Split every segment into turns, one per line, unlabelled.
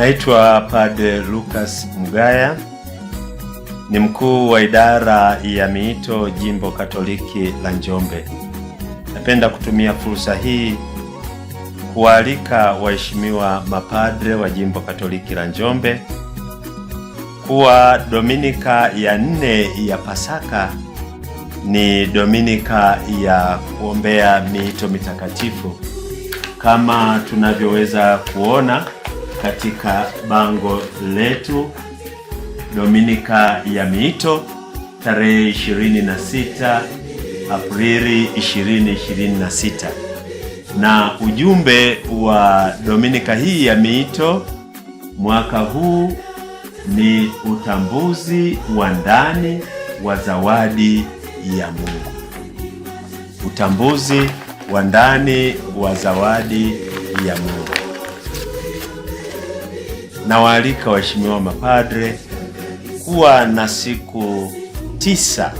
Naitwa Padre Lucas Mgaya, ni mkuu wa idara ya miito Jimbo Katoliki la Njombe. Napenda kutumia fursa hii kualika waheshimiwa mapadre wa Jimbo Katoliki la Njombe kuwa Dominika ya 4 ya Pasaka ni Dominika ya kuombea miito mitakatifu, kama tunavyoweza kuona katika bango letu. Dominika ya miito tarehe 26 Aprili 2026, na ujumbe wa Dominika hii ya miito mwaka huu ni utambuzi wa ndani wa zawadi ya Mungu. Utambuzi wa ndani wa zawadi ya Mungu. Nawaalika waheshimiwa mapadre kuwa na siku 9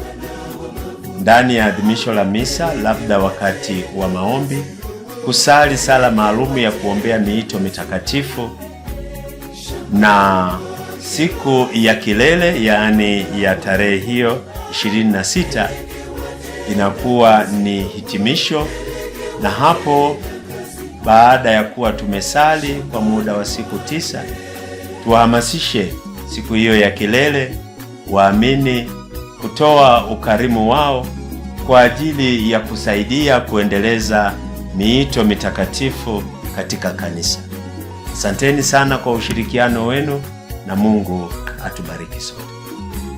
ndani ya adhimisho la misa, labda wakati wa maombi, kusali sala maalumu ya kuombea miito mitakatifu, na siku ya kilele, yaani ya tarehe hiyo 26, inakuwa ni hitimisho. Na hapo baada ya kuwa tumesali kwa muda wa siku 9, tuwahamasishe siku hiyo ya kilele waamini kutoa ukarimu wao kwa ajili ya kusaidia kuendeleza miito mitakatifu katika kanisa. Asanteni sana kwa ushirikiano wenu, na Mungu atubariki sote.